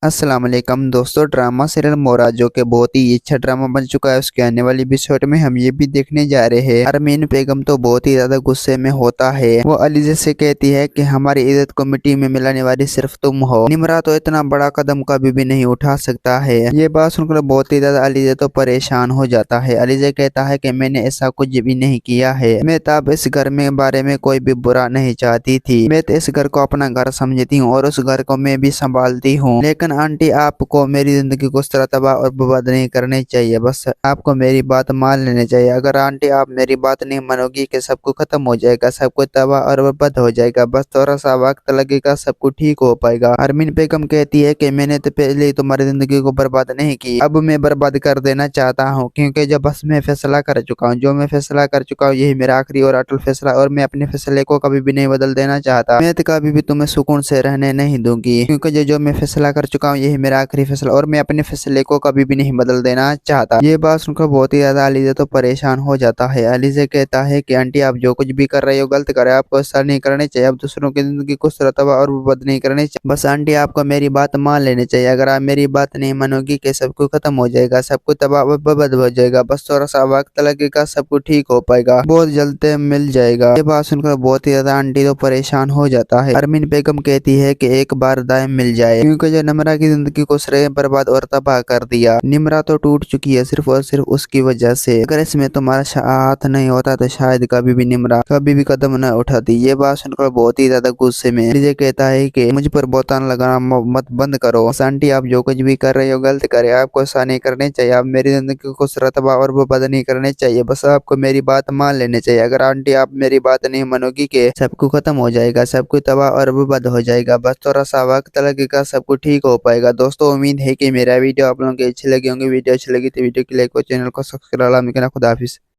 अस्सलाम वालेकुम दोस्तों, ड्रामा सीरियल मोरा जो कि बहुत ही अच्छा ड्रामा बन चुका है, उसके आने वाली एपिसोड में हम ये भी देखने जा रहे हैं। अरमीन बेगम तो बहुत ही ज्यादा गुस्से में होता है। वो अलीजा से कहती है कि हमारी इज्जत को मिट्टी में मिलाने वाली सिर्फ तुम हो। निमरा तो इतना बड़ा कदम कभी भी नहीं उठा सकता है। ये बात सुनकर बहुत ही ज्यादा अलीजा तो परेशान हो जाता है। अलीजा कहता है कि मैंने ऐसा कुछ भी नहीं किया है। मैं तब इस घर में बारे में कोई भी बुरा नहीं चाहती थी। मैं तो इस घर को अपना घर समझती हूँ और उस घर को मैं भी संभालती हूँ। लेकिन आंटी, आपको मेरी जिंदगी को इस तरह तबाह और बर्बाद नहीं करनी चाहिए। बस आपको मेरी बात मान लेनी चाहिए। अगर आंटी आप मेरी बात नहीं मानोगी कि सब कुछ खत्म हो जाएगा, सब कुछ तबाह और बर्बाद हो जाएगा। बस थोड़ा सा वक्त लगेगा, सब कुछ ठीक हो पाएगा। अरमीन बेगम कहती है कि मैंने तो पहले ही तुम्हारी जिंदगी को बर्बाद नहीं की, अब मैं बर्बाद कर देना चाहता हूँ, क्योंकि जब बस मैं फैसला कर चुका हूँ, जो मैं फैसला कर चुका हूँ यही मेरा आखिरी और अटल फैसला, और मैं अपने फैसले को कभी भी नहीं बदल देना चाहता। मैं तो कभी भी तुम्हें सुकून से रहने नहीं दूंगी, क्योंकि जो मैं फैसला कर चुका हूँ यही मेरा आखिरी फैसला, और मैं अपने फैसले को कभी भी नहीं बदल देना चाहता। ये बात सुनकर बहुत ही ज्यादा अलीजा तो परेशान हो जाता है। अलीजा कहता है कि आंटी, आप जो कुछ भी कर रहे हो गलत कर रहे हो, आपको ऐसा नहीं करना चाहिए। आप दूसरों की जिंदगी को तबाह और बर्बाद नहीं करनी चाहिए। बस आंटी, आपको मेरी बात मान लेनी चाहिए। अगर आप मेरी बात नहीं मानोगी कि सब कुछ खत्म हो जाएगा, सब कुछ तबाह और बर्बाद हो जाएगा। बस थोड़ा सा वक्त लगेगा, सब कुछ ठीक हो पाएगा, बहुत जल्द मिल जाएगा। ये बात सुनकर बहुत ही ज्यादा आंटी तो परेशान हो जाता है। अरमीन बेगम कहती है कि एक बार दायम मिल जाए, क्योंकि जो निमरा की जिंदगी को श्रेय बर्बाद और तबाह कर दिया। निमरा तो टूट चुकी है सिर्फ और सिर्फ उसकी वजह से। अगर इसमें तुम्हारा हाथ नहीं होता तो शायद कभी भी निमरा कभी भी कदम न उठाती। ये बात सुनकर बहुत ही ज्यादा गुस्से में विजय कहता है कि मुझ पर बोतान लगाना मत बंद करो। आंटी, आप जो कुछ भी कर रहे हो गलत करे, आपको ऐसा नहीं करने चाहिए। आप मेरी जिंदगी को तबाह और बर्बाद नहीं करने चाहिए। बस आपको मेरी बात मान लेनी चाहिए। अगर आंटी आप मेरी बात नहीं मानोगी कि सब कुछ खत्म हो जाएगा, सब कुछ तबाह और बर्बाद हो जाएगा, बस थोड़ा सा वक्त लगेगा, सब कुछ ठीक हो पाएगा। दोस्तों, उम्मीद है कि मेरा वीडियो आप लोगों को अच्छी लगी होंगी। वीडियो अच्छी लगी तो वीडियो को लाइक और चैनल को सब्सक्राइब। खुदा हाफिज़।